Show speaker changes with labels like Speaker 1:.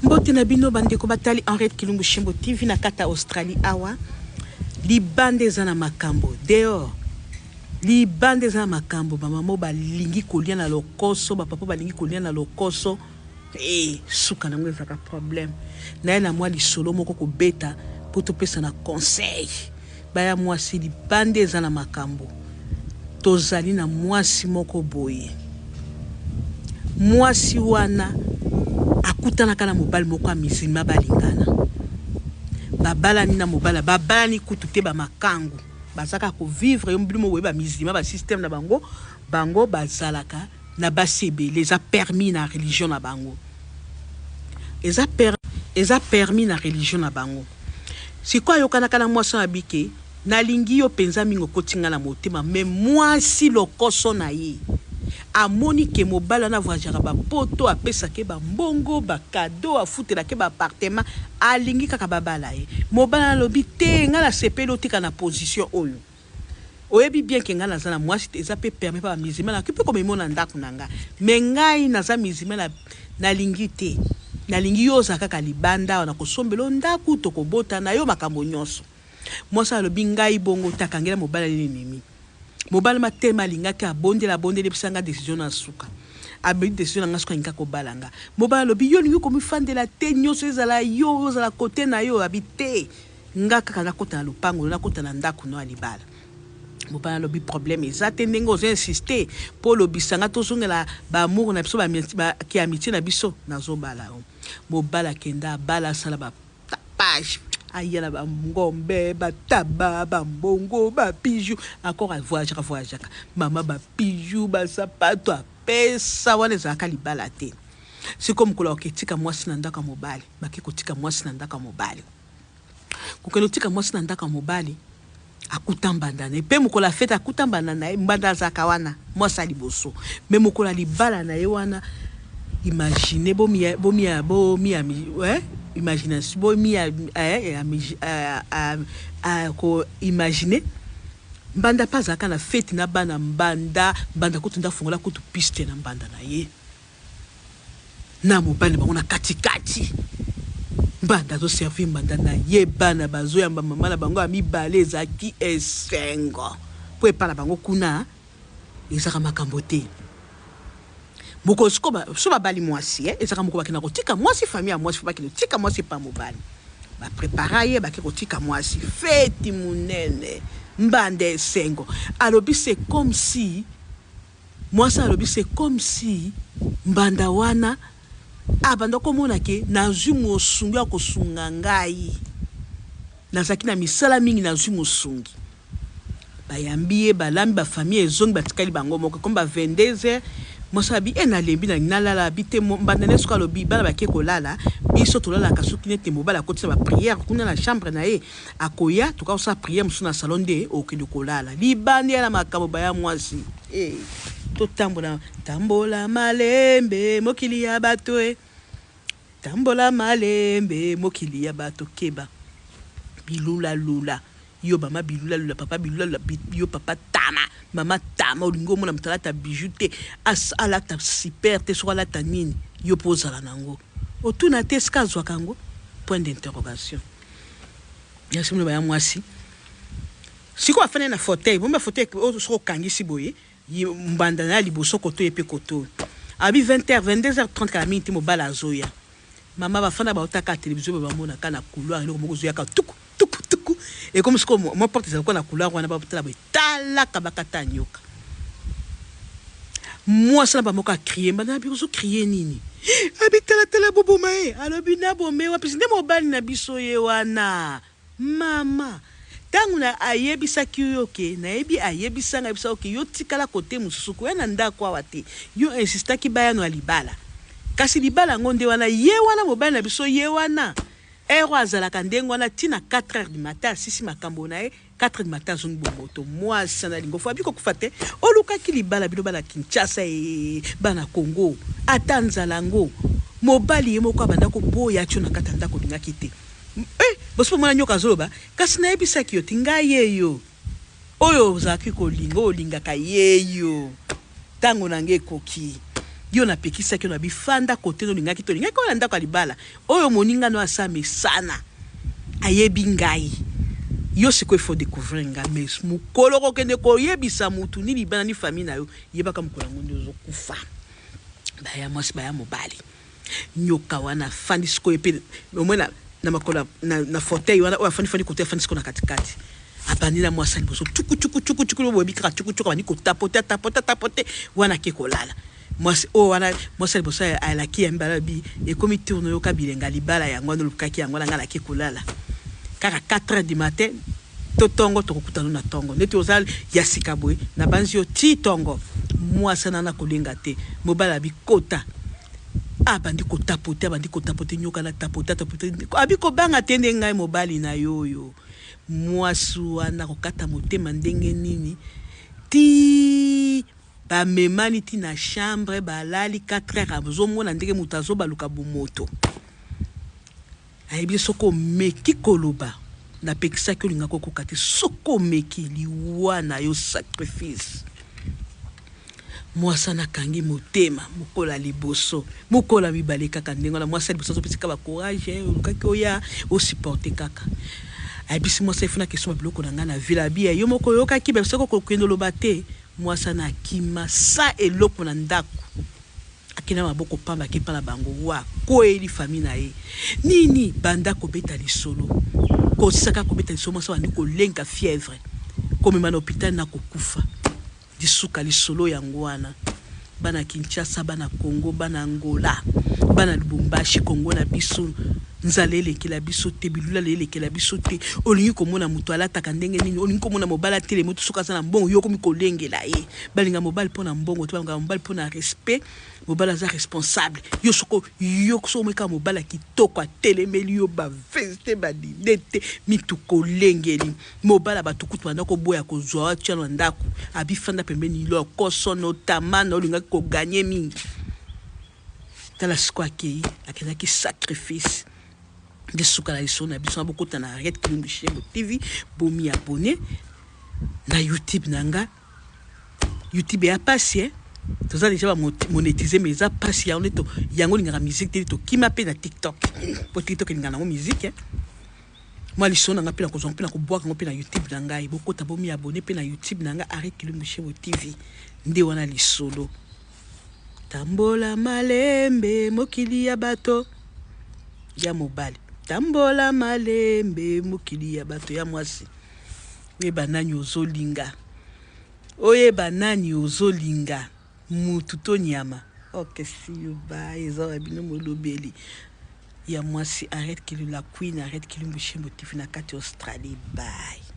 Speaker 1: Mbote na bino bandeko batali Henriette Kilumbu Shimbo TV na kata Australie awa. Libande zana makambo dehors. Libande zana makambo bamamo balingi kolia na lokoso, papa balingi kolia na lokoso. Suka na ngwe zaka problème. Na na mwa lisolo moko ko beta pour to pesa na conseil. Baya mwasi libande zana makambo. Tozali na mwasi moko boye. Mwasi wana akutana kana mobali moko amizima balingana. Babala ni na mobala, babala ni kutute ba makangu. Bazaka ko vivre yo mbili mo weba mizima ba système na bango, bango bazalaka na basebe les a permis na religion na bango. Eza permis na religion na bango. Si kwa yo kana kana mwasi abike, na lingi yo penza mingo kotinga na motema, mais mwasi lokoso na ye. Amoni ke mobala na voyagera ba poto apesa ke ba mbongo ba cadeau afutela ke ba appartement alingi kaka babala ye mobala lobi te ngala sepelo tika na position oyo oyebi bien ke ngala zana mwasi eza pe permet pa mizima na kipe comme mona ndako nanga me ngai naza mizima na lingi te na lingi yo zaka libanda na kosombelo ndako to kobota na yo makambo nyonso mwasa lobi ngai bongo takangela mobala nini mobile matema lingaki abondela bisanga décision na suka abi décision na suka ngaka ko balanga mobile lobi yo lingi ko mifandela te nyonso ezala yo za la côté na yo habité ngaka kana kota na lupango na kota na ndako no alibala mobile lobi problème ezate ndengo zo insister pour lobisanga to zongela ba amour na biso ba ki amitié na biso na zo bala mobile kenda bala sala ba tapage ayala ba ngombe ba taba ba mbongo ba bijou encore à voyage mama ba bijou ba sapato pesa wana zaka libala te c'est comme ko loketika mwasi na ndaka mobali baki kotika mwasi na ndaka mobali kokelotika mwasi na ndaka mobali akutambanda ne pe mukola fete akutambanda na mbanda zaka wana mwasa liboso mais mukola libala na ye wana imaginez bomia imagination ko imaginer mbanda pazaka na fete na bana mbanda kutunda fungola kutu piste na mbanda na ye na mobali bango na katikati mbanda zo servir mbanda na ye bana bazo ya mama na bango amibale zaki esengo po epala bango kuna ezaka makambo te moko so bali mwasi ezaka moko bakina kotika mwasi famille ya mwasi bakina tika mwasi pa mobali ba préparer ba kotika mwasi feti munene mbande sengo alobi c'est comme si mwasi alobi c'est comme si mbanda wana abanda komona ke nazwi mosungi ya kosunga ngai nazaki na misala mingi nazwi mosungi bayambiye balambi ba famille ezongi batikali bango moko comme ba 22h mosabi ena lembi na nalala habité mbanda nesuka lobi bala bake kolala biso tolala kasuki nete mobala kotisa ba prière kuna na chambre na ye akoya tuka sa prière musu na salon de okende kolala libandi na makambo baya mwasi to tambola malembe mokili ya bato tambola malembe mokili ya bato keba bilula lula yo mama bilula lula papa bilula yo papa tama mama tama olingo mona mtalata bijou te asala ta super te so la ta nini yo pozala nango otuna te skazwa kango point d'interrogation ya simno ba ya mwasi siko afane na fauteuil bomba fauteuil o so kangisi boye mbanda na liboso koto epe koto abi 20h 22h30 ka minute mo bala zoya mama bafana ba otaka télévision ba mona kana couloir eloko moko zoya ka tuku et comme ce que moi porte ça qu'on a couleur on a pas la tala kabakata nyoka moi ça pas moka crier mbana biso crier nini abitala tala bobo mai alobina bombe wa pisinde mobali na biso ye wana mama tangu na ayebisa kiyoke na yebi ayebisa nga bisa oke yo tikala kote mususu ko na ndako awate yo insista ki bayano alibala kasi libala ngonde wana ye wana mobali na biso ye wana ero azalaka ndengo wana tina 4h du matin 6 makambo na e 4h du matin zungu bomoto moi sana lingo fa biko kufate oluka kilibala bino bana Kinshasa bana Congo atanzalango mobali ye moko abanda ko boya tuna katanda ko linga kite boso mwana nyoka zoba kasi na ebisa kiyo tinga yeyo oyo zaki ko lingo linga ka yeyo tango nange koki yo na pekisa ki na bifanda kote no lingaki to lingaki ko ndako libala oyo moninga no asame sana ayebi ngai yo siko il faut découvrir nga mais mukolo ko kende ko yebisa mutu ni libana ni famille na yo yebaka mukolo ngondo zo kufa baya mwasi baya mobali nyoka wana fandi siko epe omwena na makola na fauteuil wana o fandi kote fandi siko na katikati abandi na mwasi liboso chuku lo bobika chuku bani ko tapoter wana ke kolala mwasi o wana mwasi liboso ala ki mbala bi e komi tourno yo kabilenga libala yango no lukaki yango ngala ke kolala kaka 4h du matin to tongo to kokutana na tongo neti ozal ya sikabwe na banzi yo ti tongo mwasi na kolenga te mobala bikota abandi ko tapoter nyoka na tapoter abiko banga tende ngai mobali na yoyo mwasi wana kokata motema ndenge nini ti ba memani ti na chambre balali 4h abozomona ndenge mutazo baluka bumoto ayebi soko meki koloba na pekisa ki olinga kokoka te soko meki liwa na yo sacrifice mwasa na kangi motema mukola liboso mukola mibale kaka ndenge na mwasa liboso zopesika ba courage olukaki oya osupporter kaka ayebisi mwasa ifuna question biloko na nga na vila bia yo moko yokaki ba soko kokendo loba te mwasa na kima sa eloko na ndako akina maboko pamba kipala bango wa koeli famille na ye nini banda ko beta lisolo ko saka ko beta lisolo mwasa wandi ko lenga fièvre comme na hôpital na kokufa disuka lisolo yango wana bana Kinshasa bana Congo bana Angola bana Lubumbashi Congo na biso nzalele kila biso te bilula lele kila biso te olingi komona mutu alata kandenge nini olingi komona mobala tele mutu suka sana mbongo yoko mikolengela ye balinga mobali pona mbongo to balinga mobali pona respect mobala za responsable yo soko mweka mobala kitoko atelemeli yo ba veste ba dinete mitu kolengeli mobala batukutu banda ko boya ko zwa chano ndako abifanda pembeni lo koso notamment olinga ko gagner mingi tala squaki akena ki sacrifice de soukala iso na biso beaucoup na arrête Kilumbu Shembo TV bomi abonné na YouTube nanga YouTube ya passer toza déjà monétiser mais ça passe ya oneto yango lingaka musique te to kima pe na TikTok po TikTok lingana ngo musique moi liso nanga pe na kozonga pe na koboaka ngo pe na YouTube nanga beaucoup ta bomi abonné pe na YouTube nanga arrête Kilumbu Shembo TV nde wana lisolo tambola malembe mokili ya bato ya mobali tambola malembe mokili ya bato ya mwasi oyeba nani ozolinga oyeba nani ozolinga mutu to nyama okay see you bye eza bino molobeli ya mwasi arrête Kilumbu la queen arrête Kilumbu Shembo TV na kati Australie bye.